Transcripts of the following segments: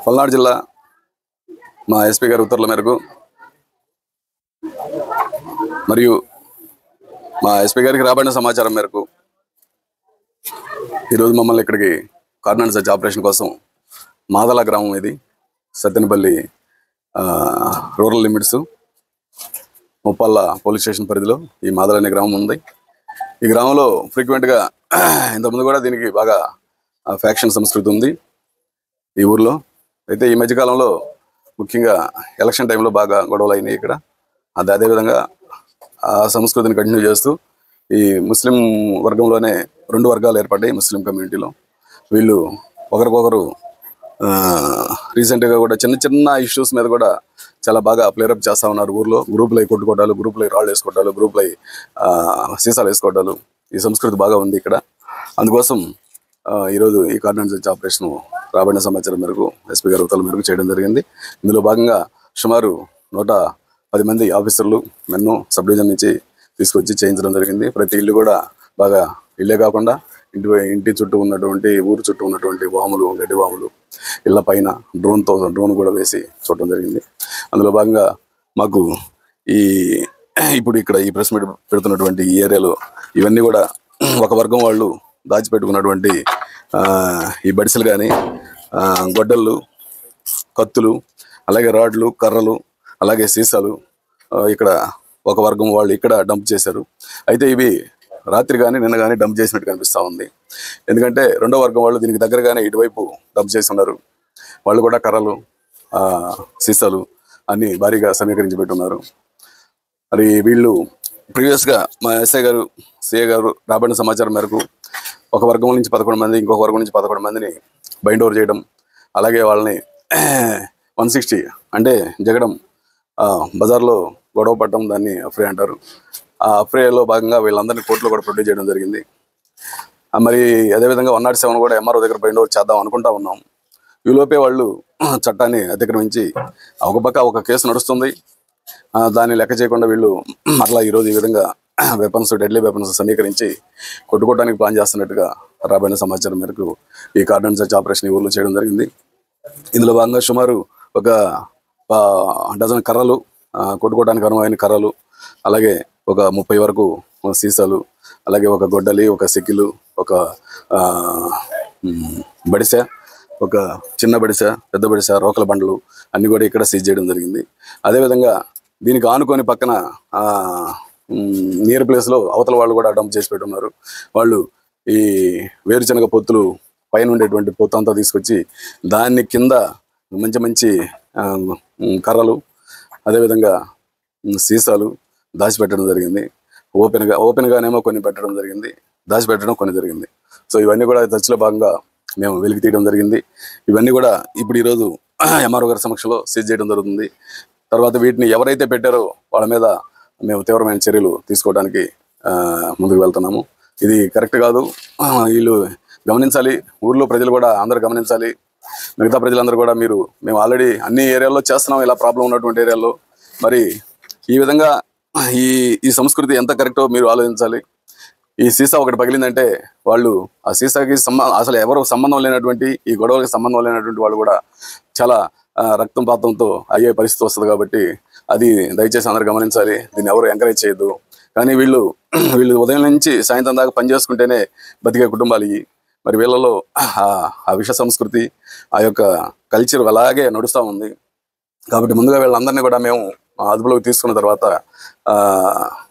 పల్నాడు జిల్లా మా ఎస్పీ గారి ఉత్తర్వుల మేరకు మరియు మా ఎస్పీ గారికి రాబడిన సమాచారం మేరకు ఈరోజు మమ్మల్ని ఇక్కడికి కార్డినెన్స్ సెర్చ్ ఆపరేషన్ కోసం మాదల గ్రామం, ఇది Sattenapalli rural limits Muppalla police station పరిధిలో ఈ మాదల అనే గ్రామం ఉంది. ఈ గ్రామంలో ఫ్రీక్వెంట్గా ఇంతకుముందు కూడా దీనికి బాగా ఫ్యాక్షన్ సంస్కృతి ఉంది ఈ ఊర్లో. అయితే ఈ మధ్యకాలంలో ముఖ్యంగా ఎలక్షన్ టైంలో బాగా గొడవలు అయినాయి ఇక్కడ. అదేవిధంగా ఆ సంస్కృతిని కంటిన్యూ చేస్తూ ఈ ముస్లిం వర్గంలోనే రెండు వర్గాలు ఏర్పడ్డాయి ముస్లిం కమ్యూనిటీలో. వీళ్ళు ఒకరికొకరు రీసెంట్గా కూడా చిన్న చిన్న ఇష్యూస్ మీద కూడా చాలా బాగా ప్లేరప్ చేస్తూ ఉన్నారు. ఊర్లో గ్రూపులు అయి కొట్టుకోవడాలు, గ్రూపులు అయి రాళ్ళు వేసుకోవడాలు, గ్రూపులు అయి సీసాలు వేసుకోవడాలు, ఈ సంస్కృతి బాగా ఉంది ఇక్కడ. అందుకోసం ఈరోజు ఈ కార్డినెన్స్ సెర్చ్ ఆపరేషన్ రాబడిన సమాచారం మేరకు ఎస్పీ గారి ఉత్తర్వుల మేరకు చేయడం జరిగింది. ఇందులో భాగంగా సుమారు 110 మంది ఆఫీసర్లు మెన్ను సబ్ డివిజన్ నుంచి తీసుకొచ్చి చేయించడం జరిగింది. ప్రతి ఇల్లు కూడా బాగా ఇల్లే కాకుండా ఇంటి చుట్టూ ఉన్నటువంటి ఊరు చుట్టూ ఉన్నటువంటి వాములు, గడ్డి వాములు, ఇళ్ల పైన డ్రోన్ కూడా వేసి చూడటం జరిగింది. అందులో భాగంగా మాకు ఇప్పుడు ఇక్కడ ఈ ప్రెస్ మీట్ పెడుతున్నటువంటి ఈ ఏరియాలో ఇవన్నీ కూడా ఒక వర్గం వాళ్ళు దాచిపెట్టుకున్నటువంటి ఈ బడిసెలు కానీ, గొడ్డళ్ళు, కత్తులు, అలాగే రాడ్లు, కర్రలు, అలాగే సీసాలు ఇక్కడ ఒక వర్గం వాళ్ళు ఇక్కడ డంప్ చేశారు. అయితే ఇవి రాత్రి కానీ నిన్న కానీ డంప్ చేసినట్టు కనిపిస్తూ ఉంది. ఎందుకంటే రెండో వర్గం వాళ్ళు దీనికి దగ్గరగానే ఇటువైపు డంప్ చేసి ఉన్నారు. వాళ్ళు కూడా కర్రలు, సీసాలు అన్నీ భారీగా సమీకరించి పెట్టున్నారు. మరి వీళ్ళు ప్రీవియస్గా మా ఎస్ఐ గారు, సిఐ గారు రాబడిన సమాచారం మేరకు ఒక వర్గం నుంచి 11 మంది, ఇంకొక వర్గం నుంచి 11 మందిని బైండ్ ఓవర్ చేయడం, అలాగే వాళ్ళని 160 అంటే జగడం బజార్లో గొడవ పడటం, దాన్ని అఫ్రే అంటారు. ఆ అఫ్రేలో భాగంగా వీళ్ళందరినీ కోర్టులో కూడా ప్రొడ్యూస్ చేయడం జరిగింది. మరి అదేవిధంగా 107 కూడా ఎంఆర్ఓ దగ్గర బైండ్ ఓవర్ చేద్దాం అనుకుంటా ఉన్నాం. ఈలోపే వాళ్ళు చట్టాన్ని అతిక్రమించి ఒక పక్క ఒక కేసు నడుస్తుంది, దాన్ని లెక్క చేయకుండా వీళ్ళు అట్లా ఈరోజు ఈ విధంగా వెపన్స్, డెడ్లీ వెపన్స్ సమీకరించి కొట్టుకోవడానికి ప్లాన్ చేస్తున్నట్టుగా రాబడిన సమాచారం మేరకు ఈ కార్డినెన్స్ సెర్చ్ ఆపరేషన్ ఈ ఊళ్ళో చేయడం జరిగింది. ఇందులో భాగంగా సుమారు ఒక 1 డజన్ కర్రలు, కొట్టుకోవడానికి అనువైన కర్రలు, అలాగే ఒక 30 వరకు సీసాలు, అలాగే ఒక గొడ్డలి, ఒక సెకిలు, ఒక బడిసె, ఒక చిన్న బడిసె, పెద్ద బడిసె, రోకల బండలు అన్నీ కూడా ఇక్కడ సీజ్ చేయడం జరిగింది. అదేవిధంగా దీనికి ఆనుకొని పక్కన నియర్ ప్లేస్లో అవతల వాళ్ళు కూడా డంప్ చేసి పెట్టున్నారు. వాళ్ళు ఈ వేరుశనగ పొత్తులు పైన ఉండేటువంటి పొత్తు అంతా తీసుకొచ్చి దాన్ని కింద మంచి కర్రలు, అదేవిధంగా సీసాలు దాచిపెట్టడం జరిగింది. ఓపెన్గానేమో కొన్ని పెట్టడం జరిగింది, దాచిపెట్టడం కొన్ని జరిగింది. సో ఇవన్నీ కూడా చర్చలో భాగంగా మేము వెలికి తీయడం జరిగింది. ఇవన్నీ కూడా ఇప్పుడు ఈరోజు ఎంఆర్ఓ గారి సమక్షంలో సీజ్ చేయడం జరుగుతుంది. తర్వాత వీటిని ఎవరైతే పెట్టారో వాళ్ళ మీద మేము తీవ్రమైన చర్యలు తీసుకోవడానికి ముందుకు వెళ్తున్నాము. ఇది కరెక్ట్ కాదు, వీళ్ళు గమనించాలి. ఊర్లో ప్రజలు కూడా అందరూ గమనించాలి. మిగతా ప్రజలందరూ కూడా మేము ఆల్రెడీ అన్ని ఏరియాల్లో చేస్తున్నాం ఇలా ప్రాబ్లం ఉన్నటువంటి ఏరియాల్లో. మరి ఈ విధంగా ఈ సంస్కృతి ఎంత కరెక్టో మీరు ఆలోచించాలి. ఈ సీసా ఒకటి పగిలిందంటే వాళ్ళు ఆ సీసాకి అసలు ఎవరు సంబంధం లేనటువంటి, ఈ గొడవలకి సంబంధం లేనటువంటి వాళ్ళు కూడా చాలా రక్తం పాతంతో అయ్యే పరిస్థితి వస్తుంది. కాబట్టి అది దయచేసి అందరూ గమనించాలి. దీన్ని ఎవరు ఎంకరేజ్ చేయొద్దు. కానీ వీళ్ళు ఉదయం నుంచి సాయంత్రం దాకా పనిచేసుకుంటేనే బతికే కుటుంబాలు ఇవి. మరి వీళ్ళలో ఆ విష సంస్కృతి, ఆ యొక్క కల్చర్ అలాగే నడుస్తూ ఉంది. కాబట్టి ముందుగా వీళ్ళందరినీ కూడా మేము అదుపులోకి తీసుకున్న తర్వాత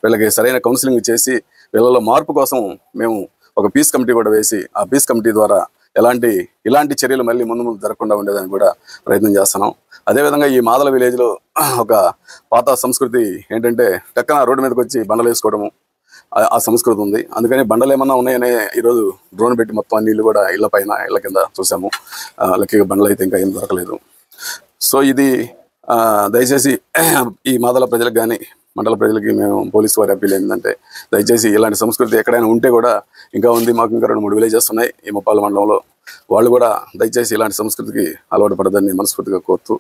వీళ్ళకి సరైన కౌన్సిలింగ్ చేసి వీళ్ళలో మార్పు కోసం మేము ఒక పీస్ కమిటీ కూడా వేసి, ఆ పీస్ కమిటీ ద్వారా ఇలాంటి చర్యలు మళ్ళీ ముందు జరగకుండా ఉండేదానికి కూడా ప్రయత్నం చేస్తున్నాం. అదేవిధంగా ఈ మాదల విలేజ్లో ఒక పాత సంస్కృతి ఏంటంటే టక్కన రోడ్డు మీదకి వచ్చి బండలు వేసుకోవడము, ఆ సంస్కృతి ఉంది. అందుకని బండలు ఏమన్నా ఉన్నాయనే ఈరోజు డ్రోన్ పెట్టి మొత్తం నీళ్లు కూడా ఇళ్ల పైన, ఇళ్ల కింద చూసాము. లక్కీగా బండలు అయితే ఇంకా ఏం దొరకలేదు. సో ఇది దయచేసి ఈ మాదల ప్రజలకు కానీ మండల ప్రజలకి మేము పోలీసు వారి అప్పీల్ ఏంటంటే దయచేసి ఇలాంటి సంస్కృతి ఎక్కడైనా ఉంటే కూడా, ఇంకా ఉంది, మాకు ఇంకా 2-3 విలేజెస్ ఉన్నాయి ఈ ముప్పాళ్ళ మండలంలో, వాళ్ళు కూడా దయచేసి ఇలాంటి సంస్కృతికి అలవాటు పడదని మనస్ఫూర్తిగా కోరుతూ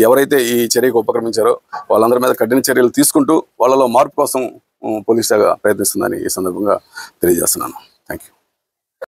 ఎవరైతే ఈ చర్యకు ఉపక్రమించారో వాళ్ళందరి మీద కఠిన చర్యలు తీసుకుంటూ వాళ్ళలో మార్పు కోసం పోలీస్ శాఖ ప్రయత్నిస్తుందని ఈ సందర్భంగా తెలియజేస్తున్నాను. Thank you.